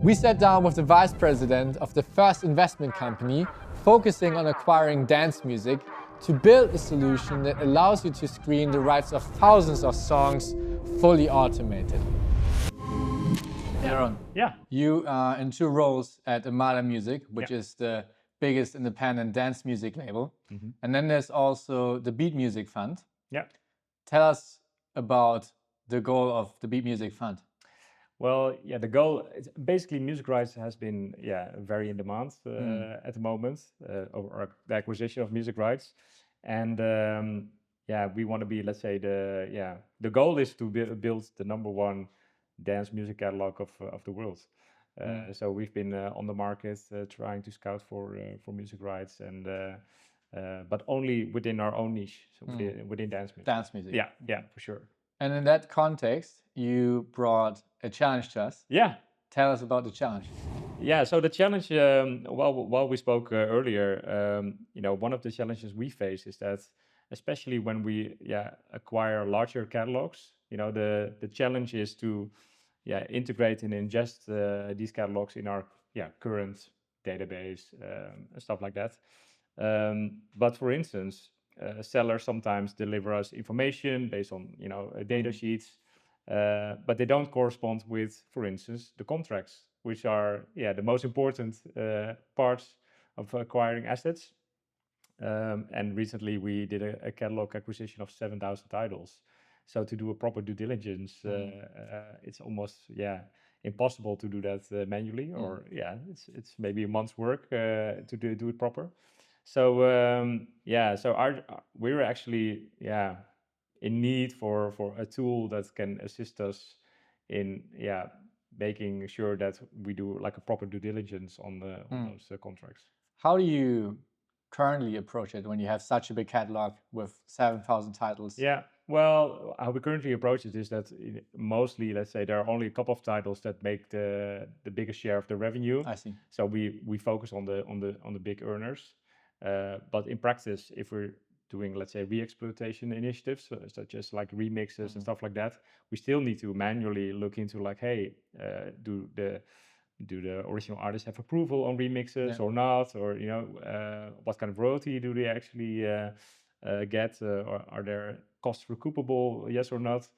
We sat down with the vice president of the first investment company focusing on acquiring dance music to build a solution that allows you to screen the rights of thousands of songs fully automated. Jeroen, Yeah. you are in two roles at Armada Music, which is the biggest independent dance music label. And then there's also the Beat Music Fund. Yeah. Tell us about the goal of the Beat Music Fund. Well, yeah, the goal is basically music rights has been very in demand at the moment, or the acquisition of music rights, and we want to be, let's say, the goal is to build the number one dance music catalog of the world. So we've been on the market trying to scout for music rights, and but only within our own niche, so within dance music. Dance music. Yeah, for sure. And in that context, you brought a challenge to us. Yeah. Tell us about the challenge. Yeah, so the challenge, while we spoke earlier, one of the challenges we face is that, especially when we acquire larger catalogs, the challenge is to integrate and ingest these catalogs in our current database and stuff like that. But for instance, sellers sometimes deliver us information based on data sheets, but they don't correspond with, for instance, the contracts, which are the most important parts of acquiring assets. And recently we did a catalog acquisition of 7,000 titles. So to do a proper due diligence, it's almost impossible to do that manually, or it's maybe a month's work to do it proper. So so we're actually in need for a tool that can assist us in making sure that we do like a proper due diligence on those contracts. How do you currently approach it when you have such a big catalog with 7,000 titles? Yeah, well, how we currently approach it is that mostly, let's say, there are only a couple of titles that make the biggest share of the revenue. I see. So we focus on the big earners. But in practice, if we're doing, let's say, re-exploitation initiatives, such as like remixes and stuff like that, we still need to manually look into like, hey, do the original artists have approval on remixes or not, or what kind of royalty do they actually get, or are their costs recoupable, yes or not?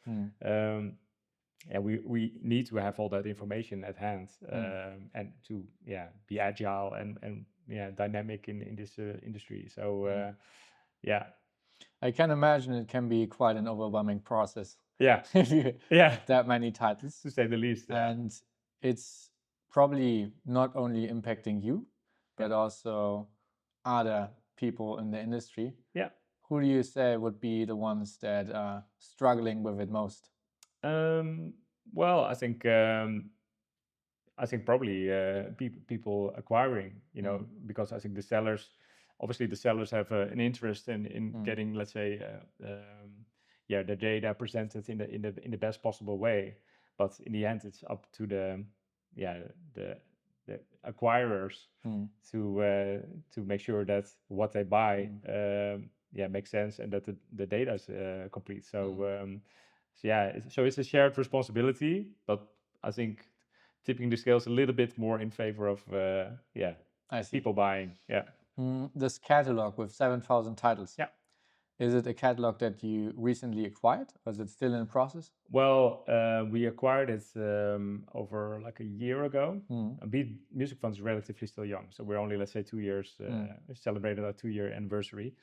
We need to have all that information at hand, and to be agile and dynamic in this industry. So I can imagine it can be quite an overwhelming process. Yeah. If you have that many titles, to say the least. And it's probably not only impacting you, but also other people in the industry. Yeah. Who do you say would be the ones that are struggling with it most? Well, I think probably people acquiring, because I think the sellers have an interest in getting, let's say, the data presented in the best possible way. But in the end, it's up to the acquirers to make sure that what they buy makes sense and that the data is complete. So so it's a shared responsibility, but I think tipping the scales a little bit more in favor of people buying. This catalog with 7,000 titles. Yeah. Is it a catalog that you recently acquired, or is it still in process? Well, we acquired it over like a year ago. Beat Music Fund is relatively still young, so we're only, let's say, 2 years. Celebrated our 2-year anniversary,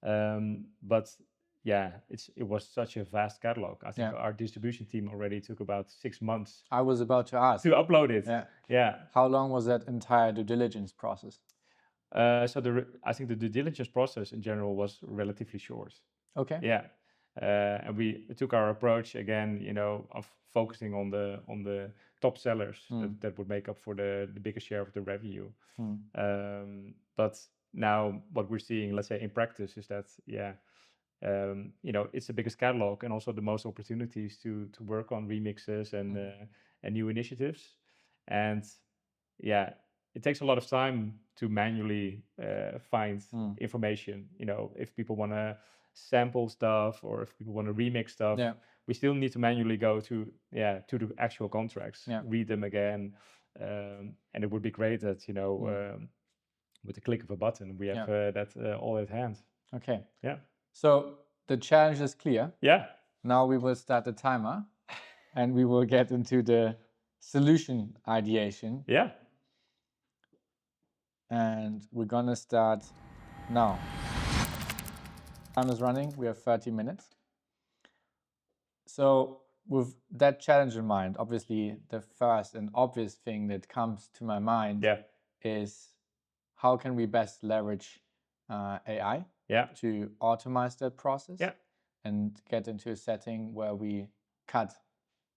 but it was such a vast catalog. I think our distribution team already took about 6 months. I was about to ask. To upload it. Yeah. How long was that entire due diligence process? So I think the due diligence process in general was relatively short. Okay. Yeah. And we took our approach again, of focusing on the top sellers that would make up for the biggest share of the revenue. But now what we're seeing, let's say, in practice is that it's the biggest catalog and also the most opportunities to work on remixes and new initiatives. And it takes a lot of time to manually find information. If people want to sample stuff or if people want to remix stuff, we still need to manually go to the actual contracts, read them again, And it would be great that, with the click of a button, we have that all at hand. Okay. Yeah. So the challenge is clear. Yeah. Now we will start the timer and we will get into the solution ideation. Yeah. And we're gonna start now. Time is running, we have 30 minutes. So with that challenge in mind, obviously the first and obvious thing that comes to my mind is how can we best leverage AI to automate that process and get into a setting where we cut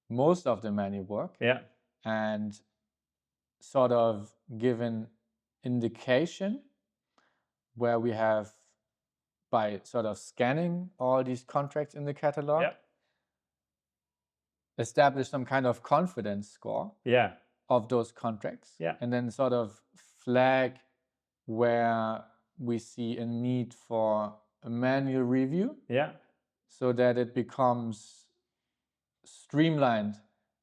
most of the manual work and sort of give an indication where we have, by sort of scanning all these contracts in the catalog, establish some kind of confidence score of those contracts, and then sort of flag where we see a need for a manual review, so that it becomes streamlined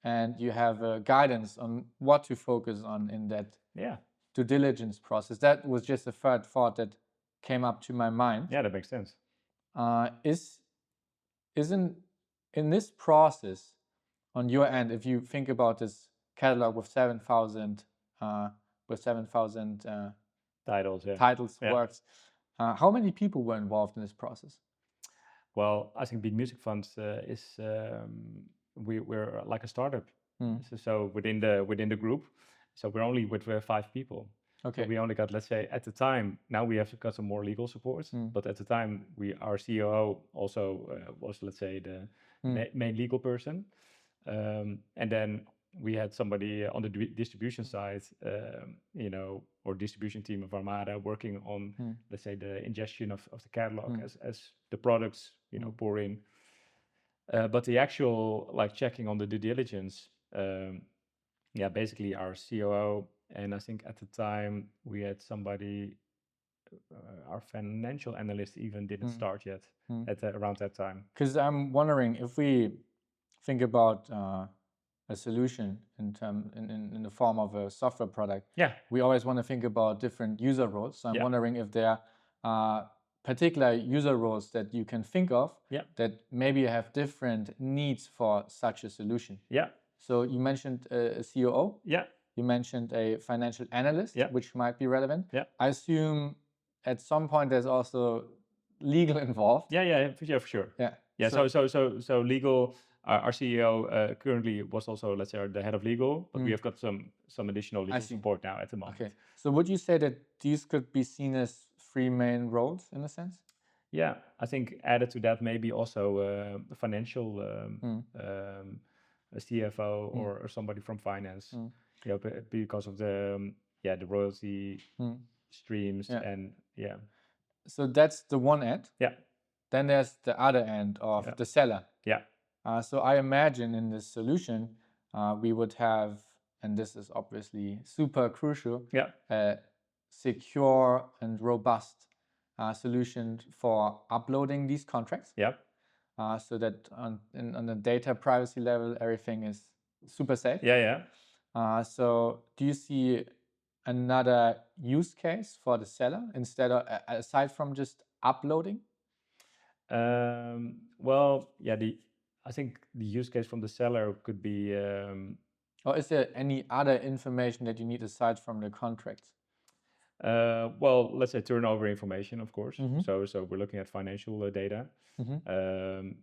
and you have a guidance on what to focus on in that due diligence process. That was just a third thought that came up to my mind. Yeah, that makes sense. Isn't in this process on your end, if you think about this catalog with 7,000 titles, works, how many people were involved in this process? Well, I think Beat Music Fund is we're like a startup. So within the group, so we're only with 5 people. Okay. So we only got, let's say, at the time, now we have got some more legal support, but at the time, our COO also was, let's say, the main legal person. And then we had somebody on the distribution side, or distribution team of Armada working on, let's say, the ingestion of the catalog as the products, pour in. But the actual, like, checking on the due diligence, basically our COO, and I think at the time we had somebody, our financial analyst even didn't start yet at around that time. Because I'm wondering, if we think about a solution in the form of a software product, we always want to think about different user roles. So I'm wondering if there are particular user roles that you can think of that maybe have different needs for such a solution. So you mentioned a COO. You mentioned a financial analyst, which might be relevant. I assume at some point there's also legal involved. For sure. So legal. Our CEO currently was also, let's say, the head of legal, but we have got some additional legal support now at the moment. Okay. So would you say that these could be seen as 3 main roles in a sense? Yeah, I think added to that maybe also a financial a CFO or somebody from finance, because of the royalty streams and So that's the one end. Then there's the other end of the seller. So I imagine in this solution we would have, and this is obviously super crucial, a secure and robust solution for uploading these contracts. So that on the data privacy level, everything is super safe. So do you see another use case for the seller aside from just uploading? I think the use case from the seller could be. Or is there any other information that you need aside from the contracts? Let's say turnover information, of course. So we're looking at financial data,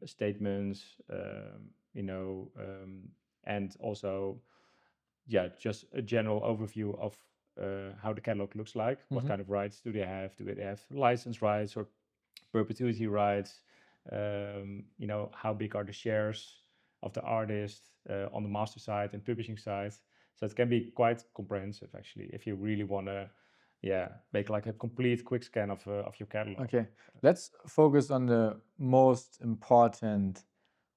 statements, and also, just a general overview of how the catalog looks like. What kind of rights do they have? Do they have license rights or perpetuity rights? How big are the shares of the artist on the master side and publishing side? So it can be quite comprehensive, actually, if you really want to make like a complete quick scan of your catalog. Okay, let's focus on the most important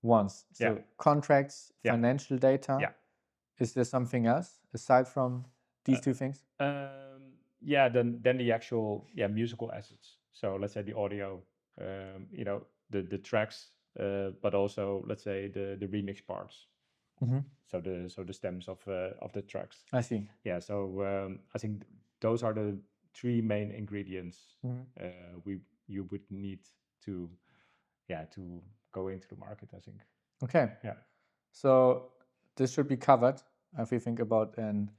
ones. So contracts, financial data. Is there something else aside from these 2 things? Then the actual musical assets. So let's say the audio, the tracks, but also let's say the remix parts. So the stems of the tracks. I see. Yeah. So I think those are the three main ingredients you would need to to go into the market, I think. Okay. Yeah. So this should be covered if we think about an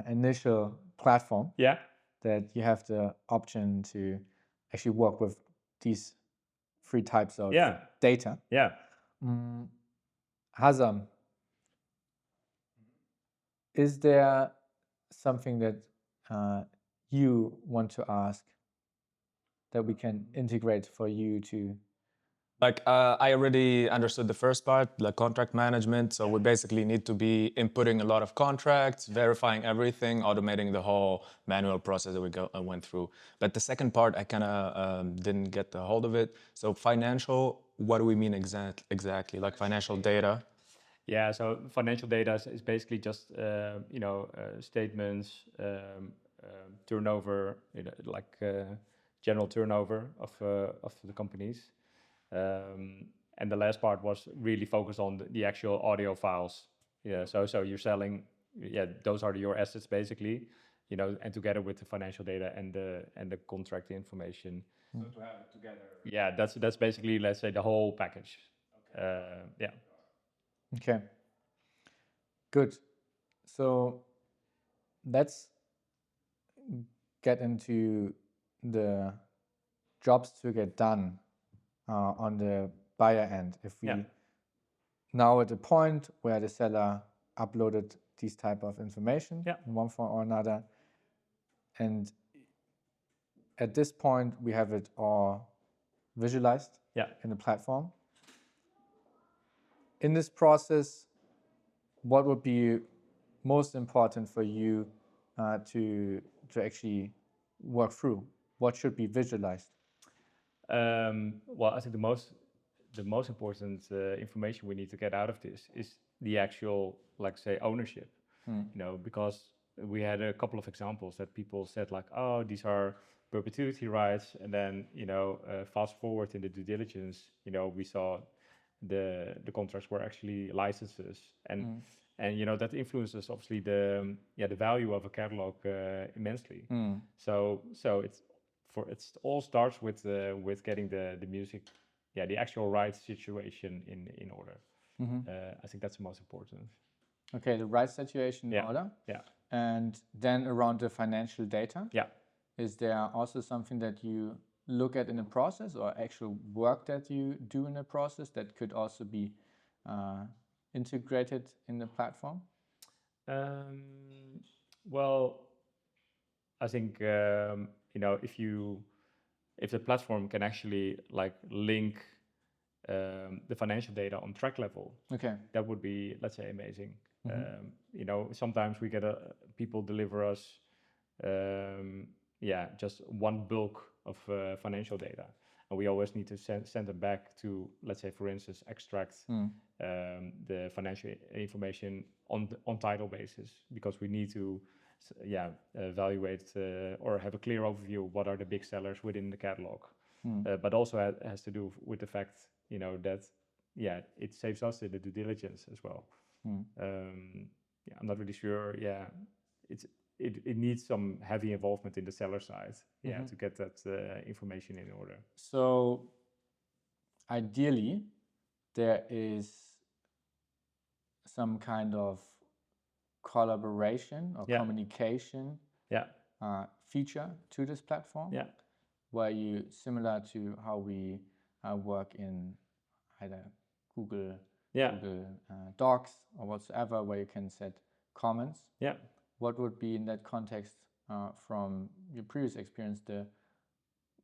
initial platform. Yeah. That you have the option to actually work with these three types of data. Yeah. Hazam, is there something that you want to ask that we can integrate for you to? Like I already understood the first part, the contract management. So we basically need to be inputting a lot of contracts, verifying everything, automating the whole manual process that we went through. But the second part, I kind of didn't get the hold of it. So financial, what do we mean exactly? Like financial data? Yeah, so financial data is basically just statements, turnover, like general turnover of the companies. And the last part was really focused on the actual audio files. Yeah, so you're selling, those are your assets basically, and together with the financial data and the contract information. So to have it together. Yeah, that's basically, let's say, the whole package. Okay. Yeah. Okay. Good. So let's get into the jobs to get done on the buyer end. If we now at the point where the seller uploaded these type of information in one form or another, and at this point we have it all visualized in the platform. In this process, what would be most important for you to actually work through? What should be visualized? Well, I think the most important information we need to get out of this is the actual, like, say, ownership. Because we had a couple of examples that people said, like, oh, these are perpetuity rights, and then fast forward in the due diligence, we saw the contracts were actually licenses, and that influences obviously the value of a catalog immensely. So it all starts with getting the music, the actual rights situation in order. I think that's the most important. Okay, the rights situation in order. Yeah. And then around the financial data. Yeah. Is there also something that you look at in the process, or actual work that you do in the process that could also be integrated in the platform? Well, I think if the platform can actually like link the financial data on track level, that would be, let's say, amazing. Sometimes we get people deliver us just one bulk of financial data, and we always need to send them back to, let's say, for instance, extract the financial information on title basis, because we need to evaluate or have a clear overview of what are the big sellers within the catalog. But also has to do with the fact that it saves us in the due diligence as well. I'm not really sure. It needs some heavy involvement in the seller side to get that information in order. So ideally there is some kind of collaboration or communication feature to this platform, where you, similar to how we work in either Google Docs or whatsoever, where you can set comments. What would be in that context, from your previous experience, the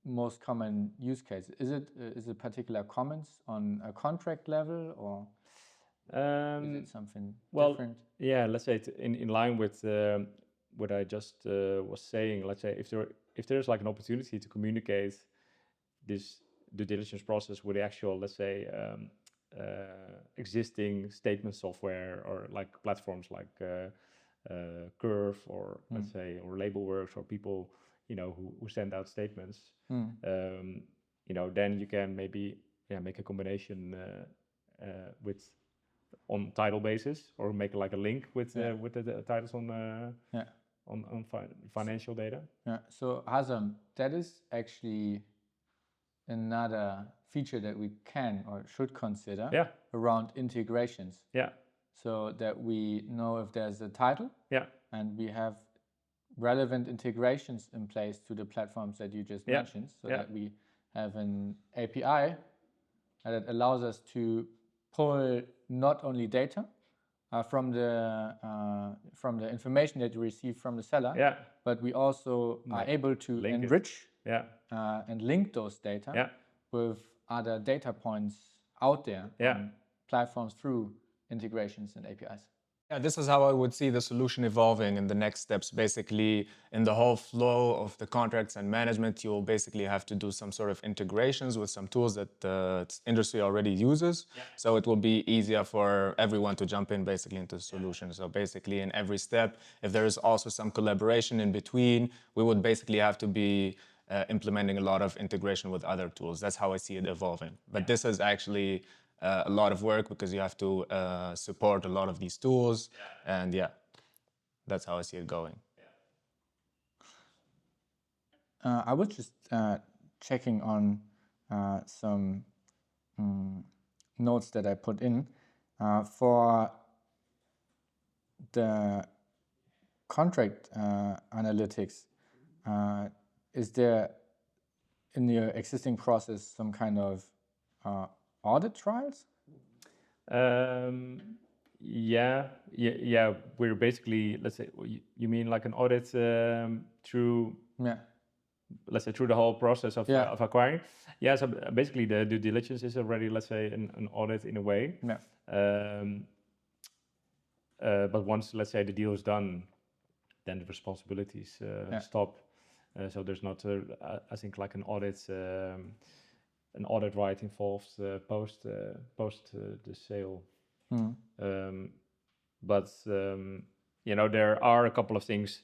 most common use case? Is it particular comments on a contract level, or is it something different? Yeah, let's say in line with what I just was saying. Let's say if there's like an opportunity to communicate this due diligence process with the actual, let's say, existing statement software, or like platforms like Curve, or let's say, or Labelworks, or people who send out statements, then you can maybe make a combination with on title basis, or make like a link with the titles on Yeah. on financial data. Yeah. So Hazam, that is actually another feature that we can or should consider Yeah. around integrations. Yeah. So that we know if there's a title, Yeah. and we have relevant integrations in place to the platforms that you just mentioned, so that we have an API that allows us to pull not only data from the information that you receive from the seller, but we also are able to enrich and link those data with other data points out there on platforms through integrations and APIs. Yeah, this is how I would see the solution evolving in the next steps. Basically, in the whole flow of the contracts and management, you'll basically have to do some sort of integrations with some tools that the industry already uses. Yeah. So it will be easier for everyone to jump in basically into the solution. So basically in every step, if there is also some collaboration in between, we would basically have to be implementing a lot of integration with other tools. That's how I see it evolving. But this is actually a lot of work, because you have to support a lot of these tools, and that's how I see it going. I was just checking on some notes that I put in for the contract analytics. Is there in your existing process some kind of audit trials? We're basically, let's say, you mean like an audit through, let's say, through the whole process of acquiring. Yeah, so basically the due diligence is already, let's say, an audit in a way. But once, let's say, the deal is done, then the responsibilities stop. So there's not, I think, like an audit right involved post the sale. But there are a couple of things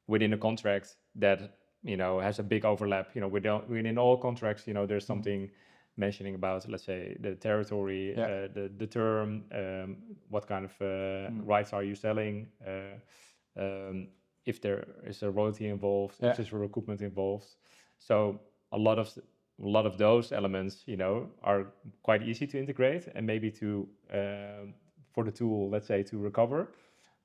within a contract that has a big overlap. Within all contracts, there's something mentioning about, let's say, the territory, the term, what kind of rights are you selling, if there is a royalty involved, if there's a recoupment involved. So a lot of those elements, are quite easy to integrate and maybe to for the tool, let's say, to recover.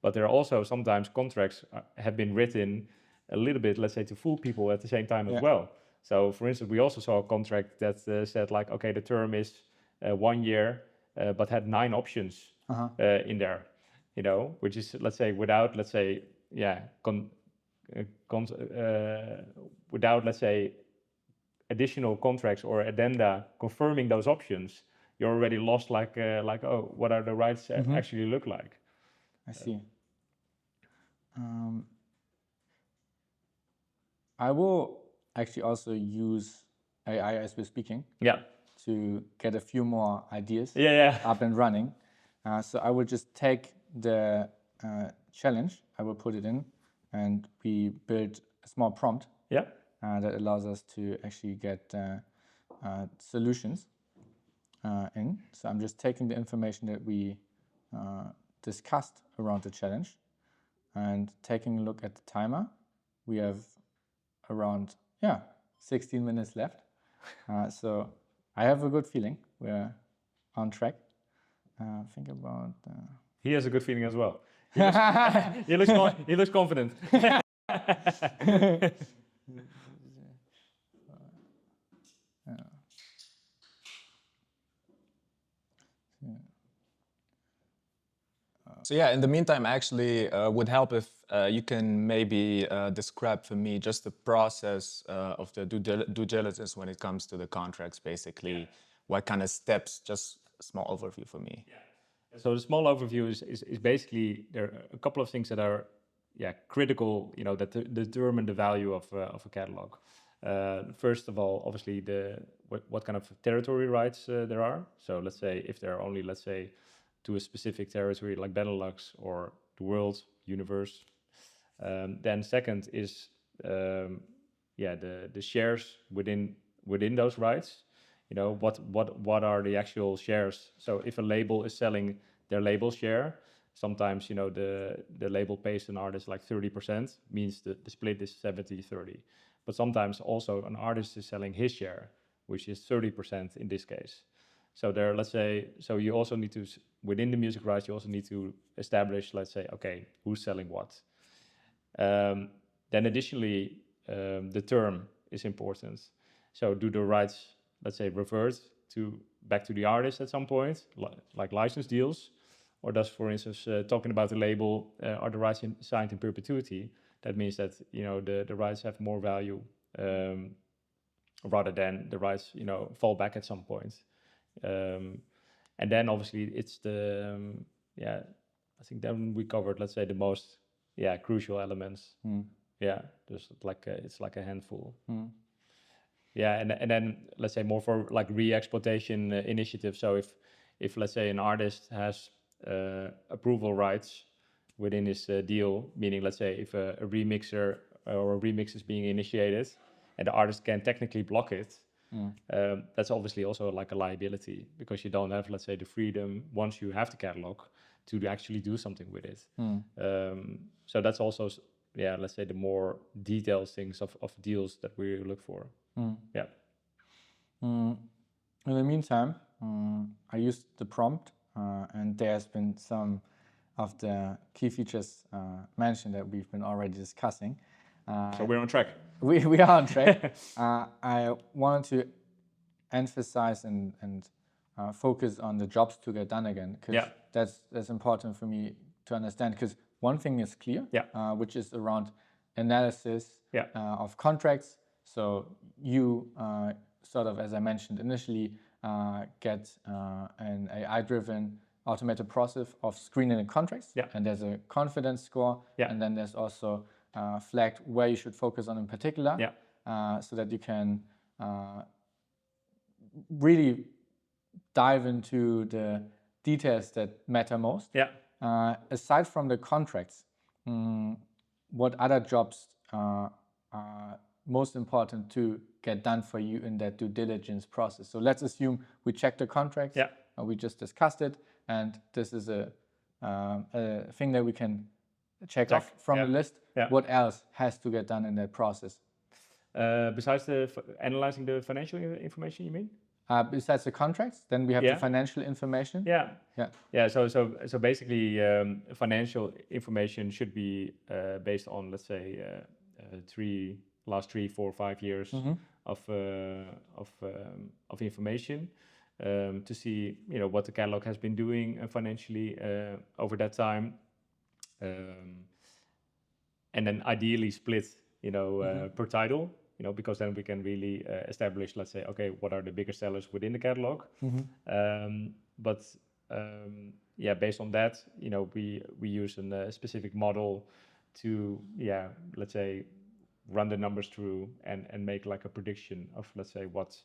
But there are also sometimes contracts have been written a little bit, let's say, to fool people at the same time as well. So, for instance, we also saw a contract that said, like, okay, the term is 1 year, but had 9 options in there, which is, let's say, without, let's say, without, let's say, additional contracts or addenda confirming those options, you're already lost, like oh, what are the rights actually look like? I see. I will actually also use AI as we're speaking to get a few more ideas up and running. So I will just take the challenge, I will put it in, and we build a small prompt that allows us to actually get solutions in. So I'm just taking the information that we discussed around the challenge and taking a look at the timer. We have around 16 minutes left. So I have a good feeling we're on track. Think about... He has a good feeling as well. He looks confident. So in the meantime, actually, would help if you can maybe describe for me just the process of the due diligence when it comes to the contracts, basically. What kind of steps, just a small overview for me. So the small overview is basically, there are a couple of things that are critical, that determine the value of a catalog. First of all, obviously, what kind of territory rights there are. So let's say if there are only, let's say, to a specific territory like Benelux or the world, universe. Then second is the shares within those rights. What are the actual shares? So if a label is selling their label share. Sometimes, you know, the label pays an artist like 30%, means the split is 70-30. But sometimes also an artist is selling his share, which is 30% in this case. So there, let's say, so you also need to, within the music rights, you also need to establish, let's say, okay, who's selling what. Then additionally, the term is important. So do the rights, let's say, revert back to the artist at some point, like license deals, or does, for instance, talking about the label, are the rights signed in perpetuity? That means that, you know, the rights have more value rather than the rights, you know, fall back at some point. And then obviously it's the, I think then we covered, let's say, the most, crucial elements. Yeah, just like it's like a handful. Yeah, and then let's say more for like re-exploitation initiatives. So if let's say an artist has approval rights within his deal, meaning let's say if a remixer or a remix is being initiated and the artist can technically block it, that's obviously also like a liability, because you don't have, let's say, the freedom once you have the catalog to actually do something with it. So that's also, let's say, the more detailed things of deals that we look for. Yeah. In the meantime, I used the prompt, and there's been some of the key features mentioned that we've been already discussing. So we're on track. We are on track. I wanted to emphasize and focus on the jobs to get done again, because that's important for me to understand. Because one thing is clear, which is around analysis of contracts. So you sort of, as I mentioned initially, get an AI-driven automated process of screening the contracts, and there's a confidence score, and then there's also flagged where you should focus on in particular, so that you can really dive into the details that matter most. Aside from the contracts, what other jobs are most important to get done for you in that due diligence process? So let's assume we checked the contracts, we just discussed it, and this is a thing that we can check off from the list. What else has to get done in that process? Besides analyzing the financial information, you mean? Besides the contracts, then we have the financial information. So basically, financial information should be based on, let's say, last 3, 4, 5 years of information, to see, you know, what the catalog has been doing financially over that time, and then ideally split, you know, per title. You know, because then we can really establish, let's say, okay, what are the bigger sellers within the catalog? Based on that, you know, we use a specific model to, let's say, run the numbers through and make like a prediction of, let's say, what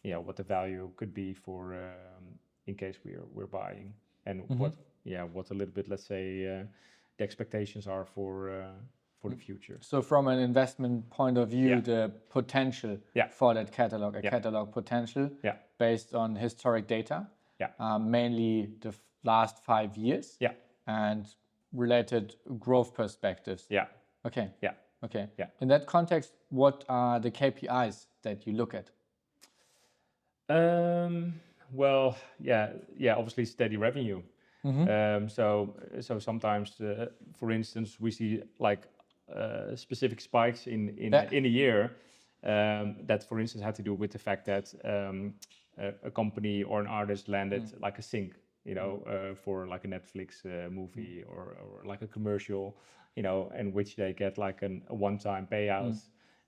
the value could be for in case we're buying, and what a little bit, let's say, the expectations are for the future. So from an investment point of view, the potential for that catalog, catalog potential based on historic data, mainly the last 5 years, and related growth perspectives. Okay. In that context, what are the KPIs that you look at? Well, obviously steady revenue. So sometimes, for instance, we see like specific spikes in a year that, for instance, had to do with the fact that a company or an artist landed like a sync, you know, for like a Netflix movie or like a commercial, you know, in which they get like a one-time payout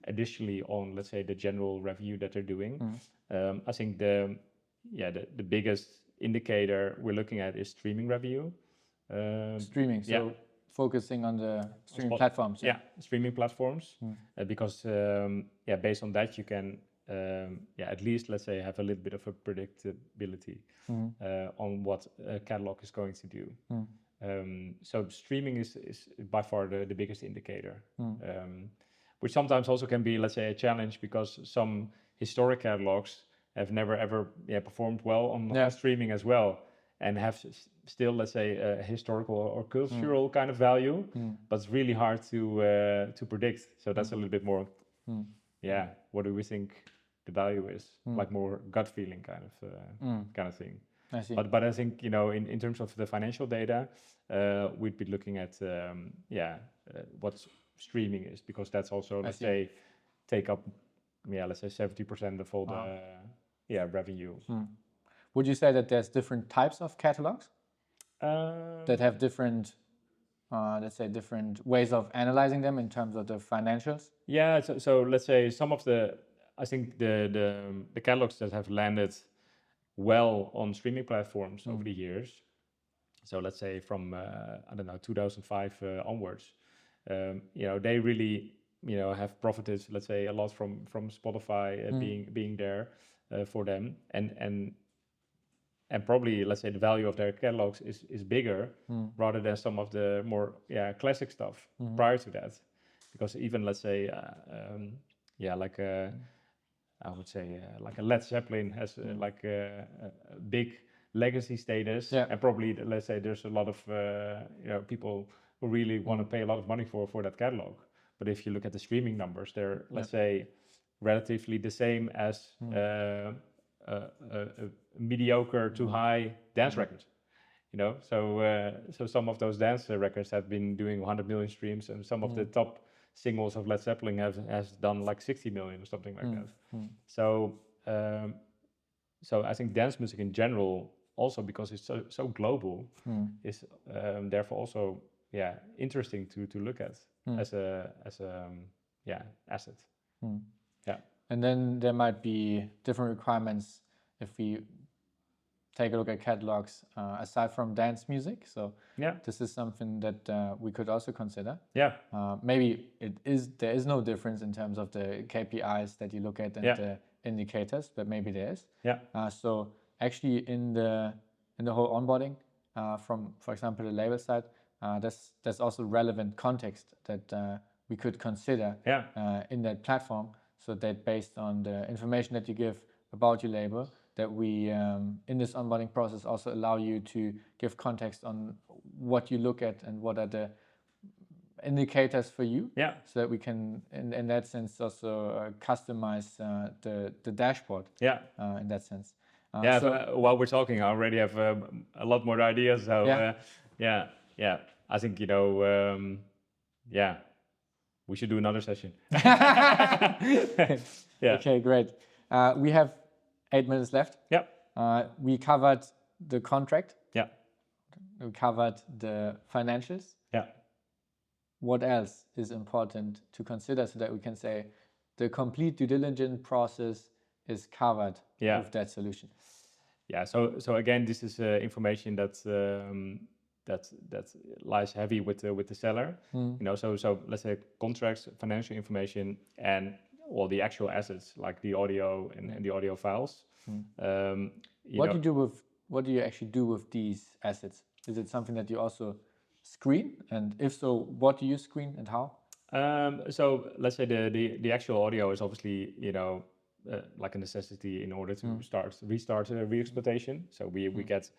additionally on, let's say, the general revenue that they're doing. I think the biggest indicator we're looking at is streaming revenue. Streaming, so focusing on the streaming platforms. Streaming platforms, because based on that you can at least, let's say, have a little bit of a predictability on what a catalog is going to do. So streaming is by far the biggest indicator, which sometimes also can be, let's say, a challenge, because some historic catalogs have never ever performed well on streaming as well. and have still, let's say, a historical or cultural kind of value, but it's really hard to predict. So that's a little bit more, what do we think the value is? Like more gut feeling kind of thing. I see. But I think, you know, in terms of the financial data, we'd be looking at what streaming is, because that's also, let's say, take up, let's say 70% of all the revenue. Would you say that there's different types of catalogs that have different, let's say, different ways of analyzing them in terms of the financials? Yeah, so let's say some of I think the catalogs that have landed well on streaming platforms over the years. So let's say from, 2005 onwards, you know, they really, you know, have profited, let's say, a lot from Spotify being there for them. And probably, let's say, the value of their catalogs is bigger rather than some of the more classic stuff prior to that. Because even, let's say, like I would say like a Led Zeppelin has like a big legacy status, and probably, let's say, there's a lot of people who really want to pay a lot of money for that catalog. But if you look at the streaming numbers, they're, let's say, relatively the same as a mediocre to high dance record. You know, so some of those dance records have been doing 100 million streams, and some of the top singles of Led Zeppelin has done like 60 million or something like that. So I think dance music in general, also because it's so global, is therefore also interesting to look at as a asset. Yeah. And then there might be different requirements if we take a look at catalogs aside from dance music. So this is something that we could also consider. Maybe there is no difference in terms of the KPIs that you look at and the indicators, but maybe there is. So actually in the whole onboarding from, for example, the label side, there's also relevant context that we could consider in that platform, so that based on the information that you give about your label, that we in this onboarding process also allow you to give context on what you look at and what are the indicators for you, so that we can in that sense also customize the dashboard in that sense. So while we're talking, I already have a lot more ideas. So I think, you know, we should do another session. Okay, great. We have 8 minutes left. We covered the contract. We covered the financials. What else is important to consider so that we can say the complete due diligence process is covered with that solution? So again, this is information that lies heavy with the seller. You know, so let's say contracts, financial information, and all the actual assets like the audio and the audio files. What do you actually do with these assets? Is it something that you also screen? And if so, what do you screen and how? So let's say the actual audio is obviously, you know, like a necessity in order to restart re-exploitation. So we get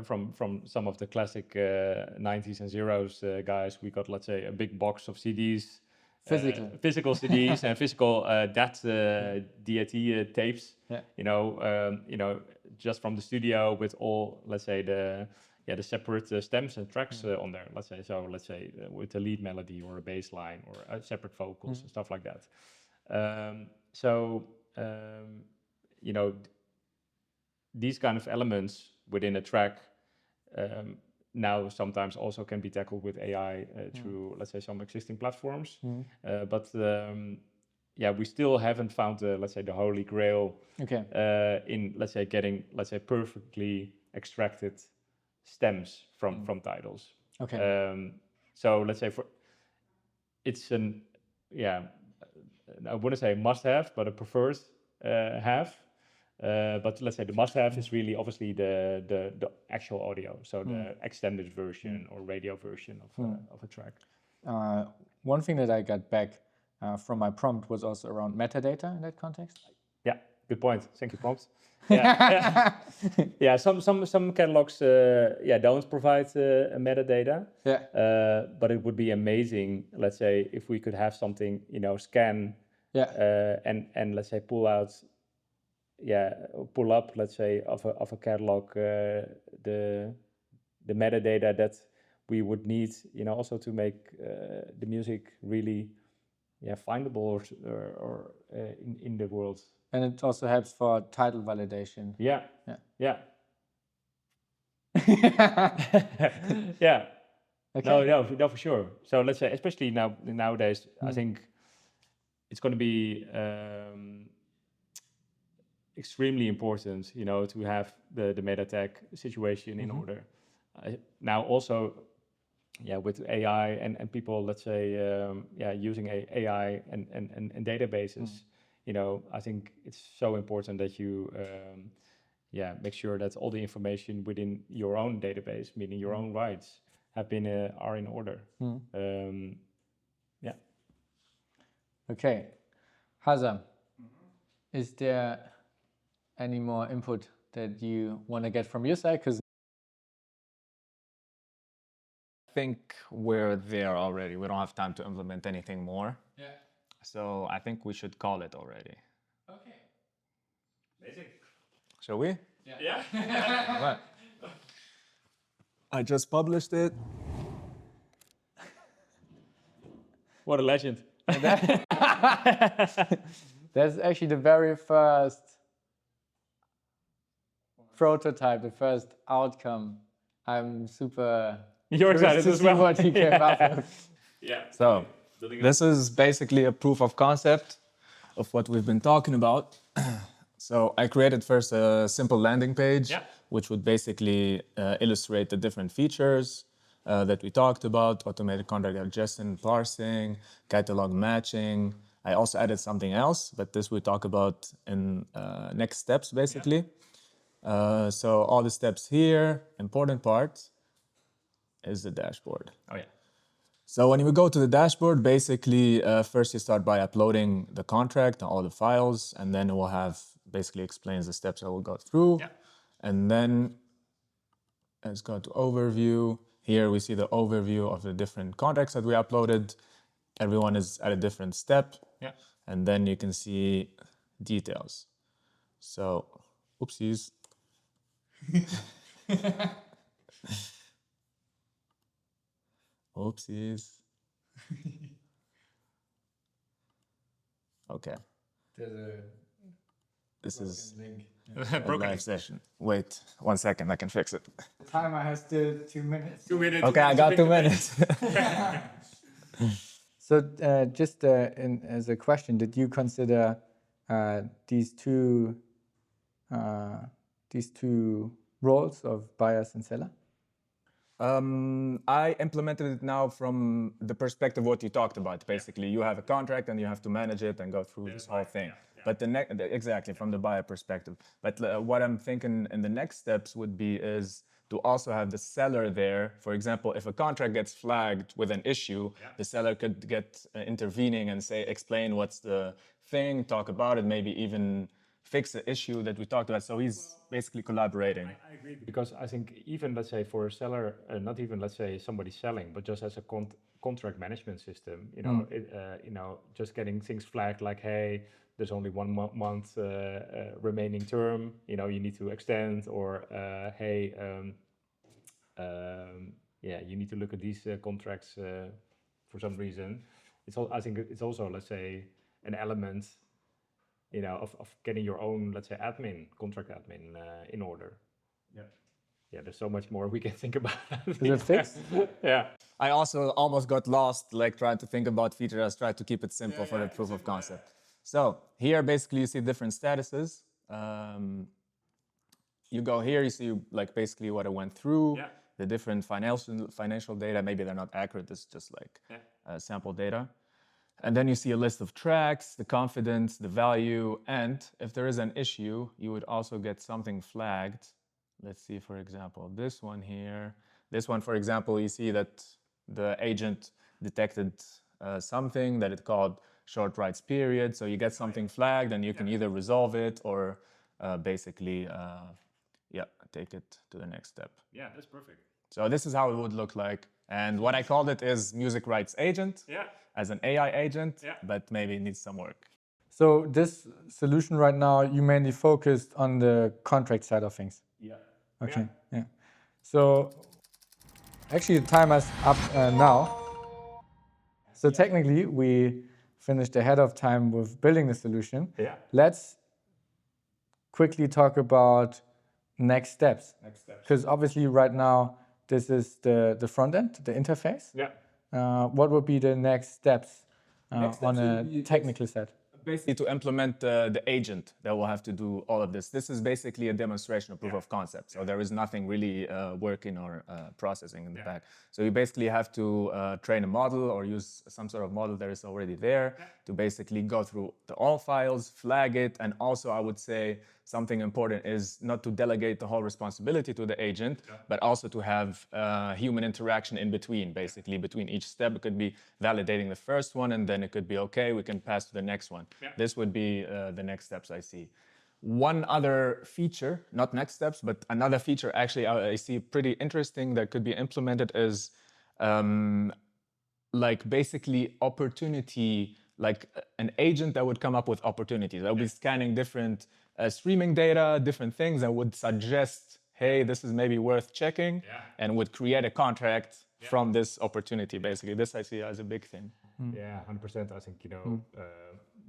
from some of the classic 90s and zeros guys, we got, let's say, a big box of CDs, physical CDs and physical DAT tapes. You know, just from the studio with all, let's say, the separate stems and tracks on there. Let's say with a lead melody or a bass line or separate vocals and stuff like that. You know, these kind of elements within a track now sometimes also can be tackled with AI through, let's say, some existing platforms. But we still haven't found let's say, the holy grail in, let's say, getting, let's say, perfectly extracted stems from titles. So let's say it's an I wouldn't say must-have, but a preferred have. But let's say the must-have is really obviously the actual audio, so the extended version or radio version of a track. One thing that I got back from my prompt was also around metadata in that context. good point. Thank you, prompt. Yeah, yeah. Some catalogs, don't provide metadata. Yeah. But it would be amazing, let's say, if we could have something, scan, and let's say pull up, let's say, of a catalog the metadata that we would need, also to make the music really, findable or in the world. And it also helps for title validation. Yeah. Yeah. Yeah. Okay. No, for sure. So let's say, especially nowadays, I think it's going to be extremely important, to have the meta tag situation in order. Now also, with AI and people, let's say, using AI and databases, I think it's so important that you, make sure that all the information within your own database, meaning your own rights, are in order. Yeah. Okay. Hazam, is there any more input that you want to get from your side? Because I think we're there already. We don't have time to implement anything more. yeah. So I think we should call it already. Okay. Amazing. Shall we? Yeah. All right. I just published it. What a legend. That's actually the very first prototype, the first outcome. I'm super You're curious excited to as see well. what you came up with. Yeah. So this is basically a proof of concept of what we've been talking about. So I created first a simple landing page, which would basically illustrate the different features that we talked about: automated contract digestion, parsing, catalog matching. I also added something else, but this we talk about in next steps, basically. So all the steps here, important part is the dashboard. Oh yeah. So when you go to the dashboard, basically, first you start by uploading the contract and all the files, and then it will have, basically explains the steps I will go through. Yeah. And then let's go to overview. Here we see the overview of the different contracts that we uploaded. Everyone is at a different step. Yeah. And then you can see details. So, oopsies. Oopsies. Okay. This is a live session. Wait 1 second, I can fix it. The timer has still 2 minutes. 2 minutes. Okay, I got 2 minutes. So just as a question, did you consider these two roles of buyers and seller? I implemented it now from the perspective of what you talked about. Basically, you have a contract and you have to manage it and go through this whole thing. But exactly from the buyer perspective. But what I'm thinking in the next steps would be is to also have the seller there. For example, if a contract gets flagged with an issue, the seller could get intervening and explain what's the thing, talk about it, maybe even fix the issue that we talked about. So he's basically collaborating. I agree, because I think even, let's say, for a seller, not even, let's say, somebody selling, but just as a contract management system, just getting things flagged like, hey, there's only 1 month remaining term, you need to extend, or hey, you need to look at these contracts for some reason. I think it's also, let's say, an element, of getting your own, let's say, contract admin in order. Yeah, there's so much more we can think about. Is it fixed? Yeah. I also almost got lost, like trying to think about features. I tried to keep it simple for the proof of concept. So here, basically, you see different statuses. You go here, you see like basically what I went through, the different financial data. Maybe they're not accurate. It's just like sample data. And then you see a list of tracks, the confidence, the value, and if there is an issue, you would also get something flagged. Let's see, for example, this one here. This one, for example, you see that the agent detected something that it called short writes period. So you get something flagged and you can either resolve it or basically, take it to the next step. Yeah, that's perfect. So this is how it would look like. And what I called it is music rights agent as an AI agent, but maybe it needs some work. So this solution right now, you mainly focused on the contract side of things. Yeah. Okay. Yeah. So actually, the time is up now. So technically, we finished ahead of time with building the solution. Yeah. Let's quickly talk about next steps. Because obviously, right now, this is the front end, the interface. Yeah. What would be the next steps on a technical side? Basically, to implement the agent that will have to do all of this. This is basically a demonstration of proof of concept. So there is nothing really working or processing in the back. So you basically have to train a model or use some sort of model that is already there to basically go through all files, flag it, and also I would say something important is not to delegate the whole responsibility to the agent, but also to have human interaction in between, basically between each step. It could be validating the first one, and then it could be, okay, we can pass to the next one. This would be the next steps I see. One other feature, not next steps, but another feature actually I see pretty interesting that could be implemented is like basically opportunity, like an agent that would come up with opportunities. That would be scanning different streaming data, different things, and would suggest, hey, this is maybe worth checking, and would create a contract from this opportunity, basically. This I see as a big thing. Yeah, 100%. I think,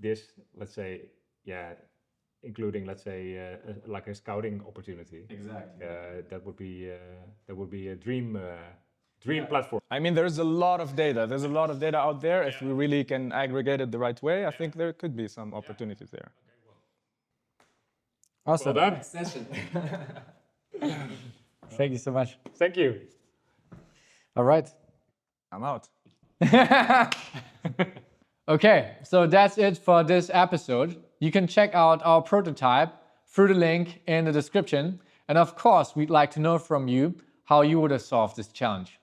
this, let's say, including, let's say, like a scouting opportunity. Exactly. That would be a dream platform. I mean, there's a lot of data. There's a lot of data out there. If we really can aggregate it the right way, I think there could be some opportunities there. Awesome. Well done. Session. Thank you so much. Thank you. All right. I'm out. Okay, so that's it for this episode. You can check out our prototype through the link in the description. And of course, we'd like to know from you how you would have solved this challenge.